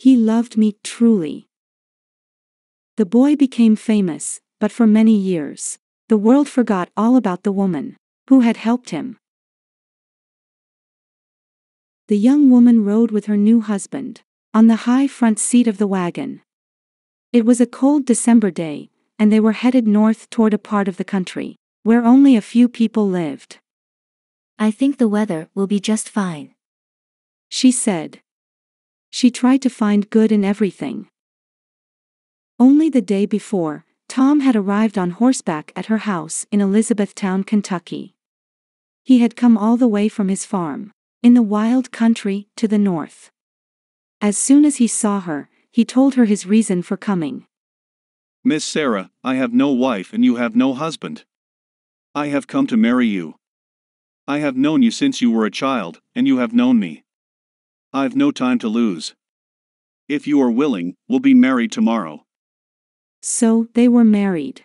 He loved me truly. The boy became famous, but for many years, the world forgot all about the woman who had helped him. The young woman rode with her new husband on the high front seat of the wagon. It was a cold December day, and they were headed north toward a part of the country where only a few people lived. I think the weather will be just fine, she said. She tried to find good in everything. Only the day before, Tom had arrived on horseback at her house in Elizabethtown, Kentucky. He had come all the way from his farm in the wild country to the north. As soon as he saw her, he told her his reason for coming. Miss Sarah, I have no wife and you have no husband. I have come to marry you. I have known you since you were a child, and you have known me. I've no time to lose. If you are willing, we'll be married tomorrow. So, they were married.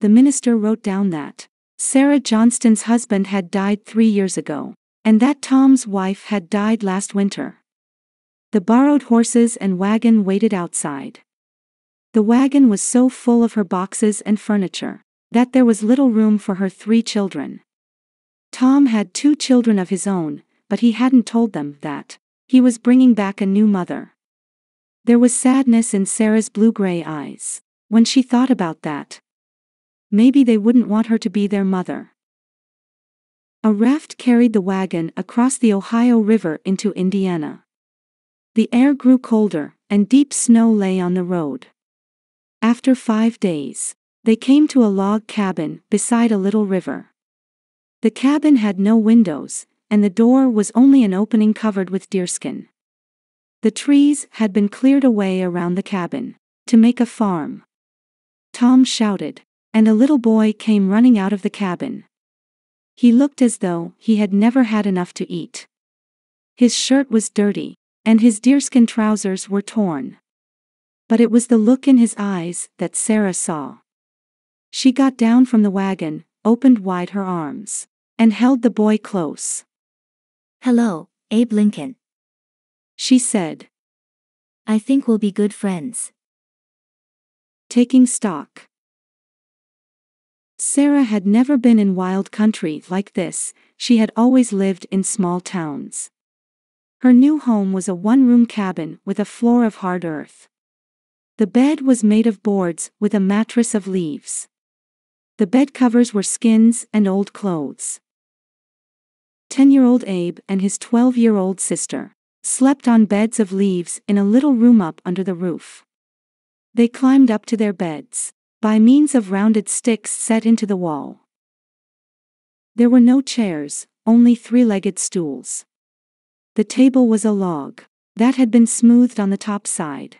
The minister wrote down that Sarah Johnston's husband had died 3 years ago, and that Tom's wife had died last winter. The borrowed horses and wagon waited outside. The wagon was so full of her boxes and furniture that there was little room for her 3 children. Tom had 2 children of his own, but he hadn't told them that he was bringing back a new mother. There was sadness in Sarah's blue-gray eyes when she thought about that. Maybe they wouldn't want her to be their mother. A raft carried the wagon across the Ohio River into Indiana. The air grew colder, and deep snow lay on the road. After 5 days, they came to a log cabin beside a little river. The cabin had no windows, and the door was only an opening covered with deerskin. The trees had been cleared away around the cabin to make a farm. Tom shouted, and a little boy came running out of the cabin. He looked as though he had never had enough to eat. His shirt was dirty, and his deerskin trousers were torn. But it was the look in his eyes that Sarah saw. She got down from the wagon, opened wide her arms, and held the boy close. Hello, Abe Lincoln, she said. I think we'll be good friends. Taking stock. Sarah had never been in wild country like this, she had always lived in small towns. Her new home was a one-room cabin with a floor of hard earth. The bed was made of boards with a mattress of leaves. The bed covers were skins and old clothes. 10-year-old Abe and his 12-year-old sister slept on beds of leaves in a little room up under the roof. They climbed up to their beds by means of rounded sticks set into the wall. There were no chairs, only 3-legged stools. The table was a log that had been smoothed on the top side.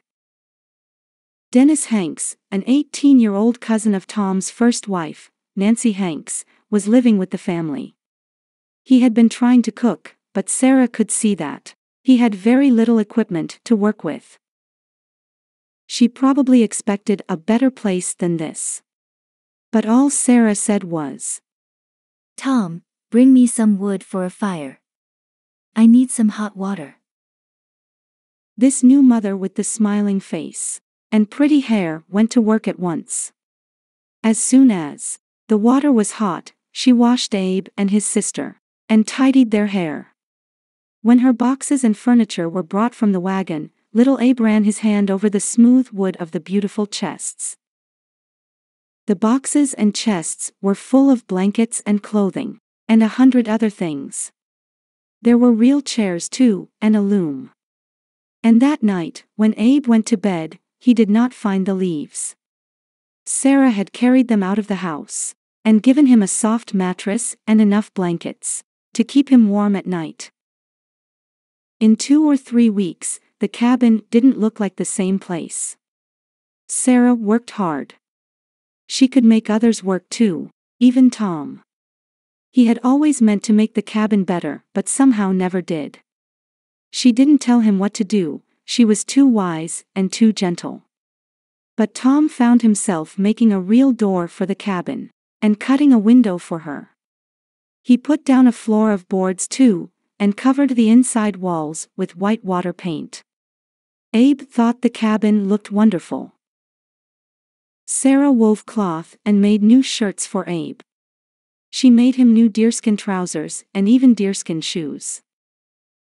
Dennis Hanks, an 18-year-old cousin of Tom's first wife, Nancy Hanks, was living with the family. He had been trying to cook, but Sarah could see that he had very little equipment to work with. She probably expected a better place than this. But all Sarah said was, Tom, bring me some wood for a fire. I need some hot water. This new mother with the smiling face and pretty hair went to work at once. As soon as the water was hot, she washed Abe and his sister and tidied their hair. When her boxes and furniture were brought from the wagon, little Abe ran his hand over the smooth wood of the beautiful chests. The boxes and chests were full of blankets and clothing, and 100 other things. There were real chairs too, and a loom. And that night, when Abe went to bed, he did not find the leaves. Sarah had carried them out of the house and given him a soft mattress and enough blankets to keep him warm at night. In 2 or 3 weeks, the cabin didn't look like the same place. Sarah worked hard. She could make others work too, even Tom. He had always meant to make the cabin better, but somehow never did. She didn't tell him what to do, she was too wise and too gentle. But Tom found himself making a real door for the cabin and cutting a window for her. He put down a floor of boards too, and covered the inside walls with white water paint. Abe thought the cabin looked wonderful. Sarah wove cloth and made new shirts for Abe. She made him new deerskin trousers and even deerskin shoes.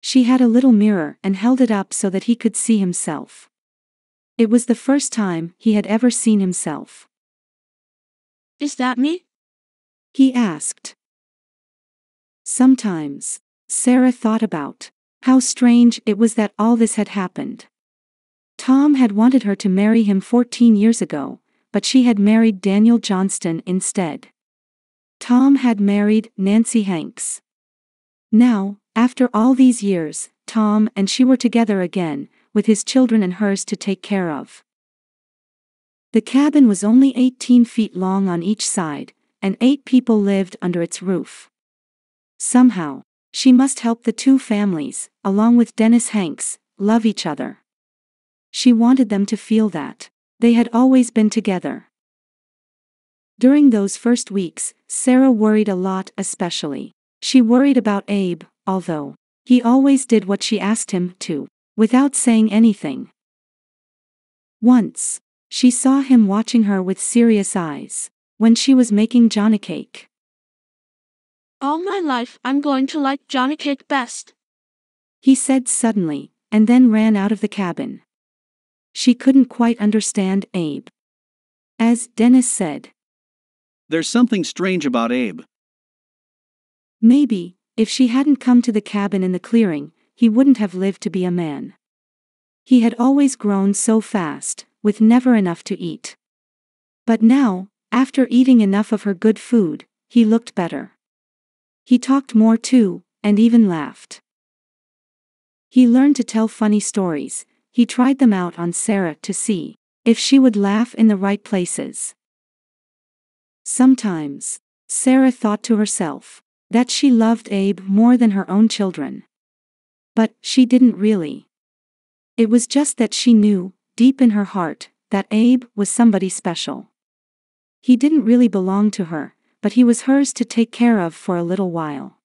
She had a little mirror and held it up so that he could see himself. It was the first time he had ever seen himself. Is that me? He asked. Sometimes, Sarah thought about how strange it was that all this had happened. Tom had wanted her to marry him 14 years ago, but she had married Daniel Johnston instead. Tom had married Nancy Hanks. Now, after all these years, Tom and she were together again, with his children and hers to take care of. The cabin was only 18 feet long on each side, and 8 people lived under its roof. Somehow, she must help the two families, along with Dennis Hanks, love each other. She wanted them to feel that they had always been together. During those first weeks, Sarah worried a lot, especially. She worried about Abe, although he always did what she asked him to, without saying anything. Once, she saw him watching her with serious eyes, when she was making Johnny cake. All my life I'm going to like Johnny cake best, He said suddenly, and then ran out of the cabin. She couldn't quite understand Abe. As Dennis said, There's something strange about Abe. maybe, if she hadn't come to the cabin in the clearing, he wouldn't have lived to be a man. He had always grown so fast, with never enough to eat. But now, after eating enough of her good food, he looked better. He talked more too, and even laughed. He learned to tell funny stories. He tried them out on Sarah to see if she would laugh in the right places. Sometimes, Sarah thought to herself that she loved Abe more than her own children. But she didn't really. It was just that she knew, deep in her heart, that Abe was somebody special. He didn't really belong to her, but he was hers to take care of for a little while.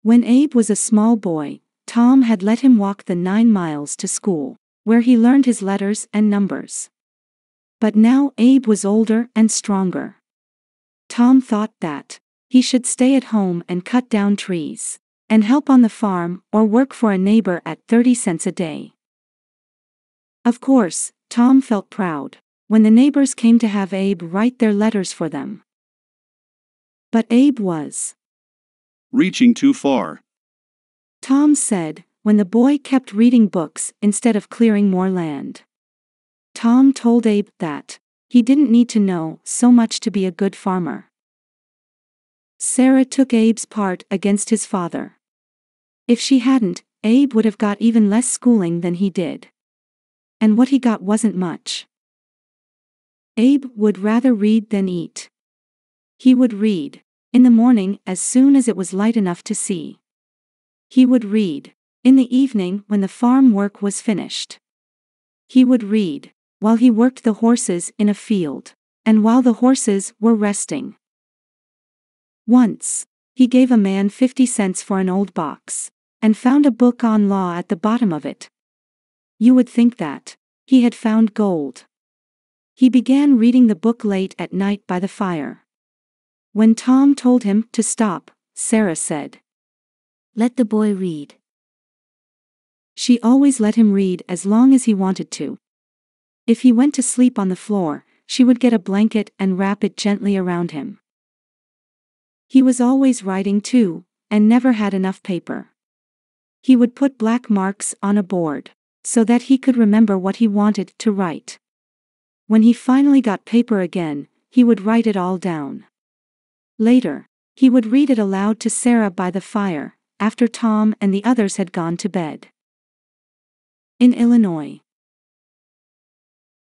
When Abe was a small boy, Tom had let him walk the 9 miles to school, where he learned his letters and numbers. But now Abe was older and stronger. Tom thought that he should stay at home and cut down trees, and help on the farm or work for a neighbor at 30 cents a day. Of course, Tom felt proud when the neighbors came to have Abe write their letters for them. But Abe was Reaching too far. Tom said, when the boy kept reading books instead of clearing more land. Tom told Abe that he didn't need to know so much to be a good farmer. Sarah took Abe's part against his father. If she hadn't, Abe would have got even less schooling than he did. And what he got wasn't much. Abe would rather read than eat. He would read in the morning as soon as it was light enough to see. He would read in the evening when the farm work was finished. He would read while he worked the horses in a field, and while the horses were resting. Once, he gave a man 50 cents for an old box, and found a book on law at the bottom of it. You would think that he had found gold. He began reading the book late at night by the fire. When Tom told him to stop, Sarah said, Let the boy read. She always let him read as long as he wanted to. If he went to sleep on the floor, she would get a blanket and wrap it gently around him. He was always writing too, and never had enough paper. He would put black marks on a board, so that he could remember what he wanted to write. When he finally got paper again, he would write it all down. Later, he would read it aloud to Sarah by the fire, after Tom and the others had gone to bed. In Illinois.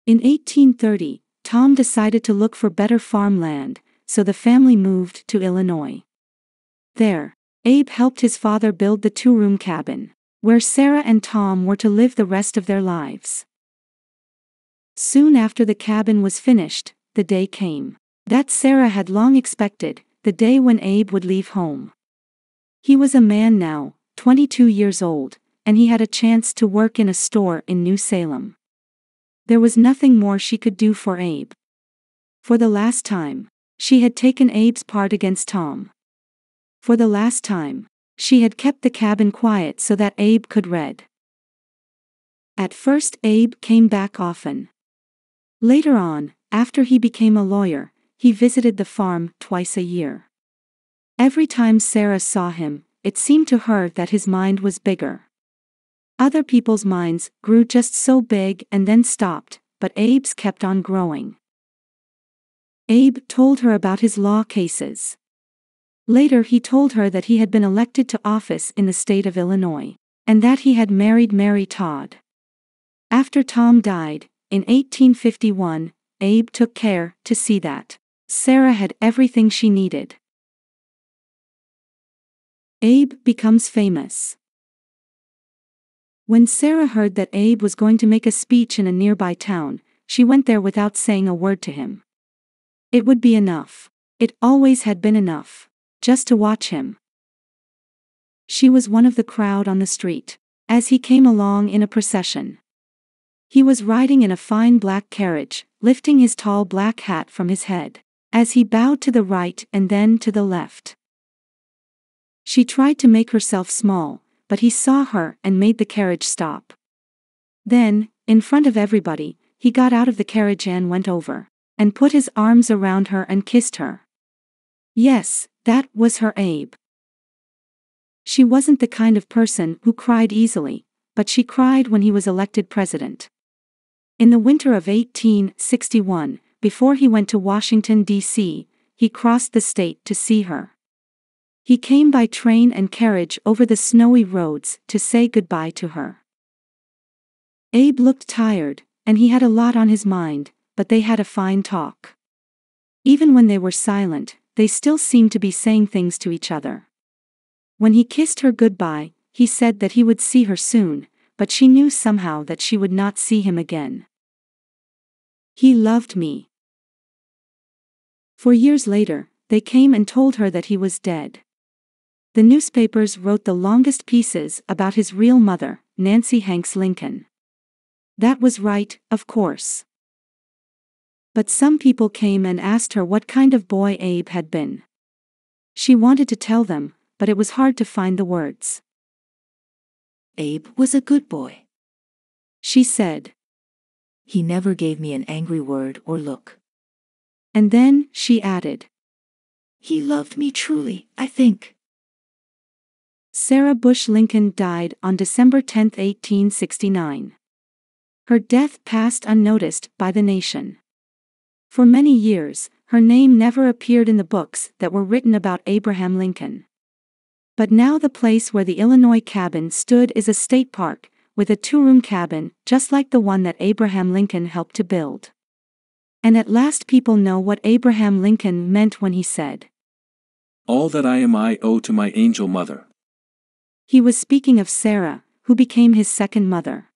In 1830, Tom decided to look for better farmland, so the family moved to Illinois. There, Abe helped his father build the 2-room cabin, where Sarah and Tom were to live the rest of their lives. Soon after the cabin was finished, the day came that Sarah had long expected, the day when Abe would leave home. He was a man now, 22 years old, and he had a chance to work in a store in New Salem. There was nothing more she could do for Abe. For the last time, she had taken Abe's part against Tom. For the last time, she had kept the cabin quiet so that Abe could read. At first Abe came back often. Later on, after he became a lawyer, he visited the farm twice a year. Every time Sarah saw him, it seemed to her that his mind was bigger. Other people's minds grew just so big and then stopped, but Abe's kept on growing. Abe told her about his law cases. Later he told her that he had been elected to office in the state of Illinois, and that he had married Mary Todd. After Tom died, in 1851, Abe took care to see that Sarah had everything she needed. Abe becomes famous. When Sarah heard that Abe was going to make a speech in a nearby town, she went there without saying a word to him. It would be enough. It always had been enough. Just to watch him. She was one of the crowd on the street, as he came along in a procession. He was riding in a fine black carriage, lifting his tall black hat from his head, as he bowed to the right and then to the left. She tried to make herself small, but he saw her and made the carriage stop. Then, in front of everybody, he got out of the carriage and went over, and put his arms around her and kissed her. Yes, that was her Abe. She wasn't the kind of person who cried easily, but she cried when he was elected president. In the winter of 1861, before he went to Washington, D.C., he crossed the state to see her. He came by train and carriage over the snowy roads to say goodbye to her. Abe looked tired, and he had a lot on his mind, but they had a fine talk. Even when they were silent, they still seemed to be saying things to each other. When he kissed her goodbye, he said that he would see her soon, but she knew somehow that she would not see him again. He loved me. For years later, they came and told her that he was dead. The newspapers wrote the longest pieces about his real mother, Nancy Hanks Lincoln. That was right, of course. But some people came and asked her what kind of boy Abe had been. She wanted to tell them, but it was hard to find the words. Abe was a good boy, she said. He never gave me an angry word or look. And then, she added. He loved me truly, I think. Sarah Bush Lincoln died on December 10, 1869. Her death passed unnoticed by the nation. For many years, her name never appeared in the books that were written about Abraham Lincoln. But now the place where the Illinois cabin stood is a state park, with a two-room cabin, just like the one that Abraham Lincoln helped to build. And at last people know what Abraham Lincoln meant when he said, "All that I am I owe to my angel mother." He was speaking of Sarah, who became his second mother.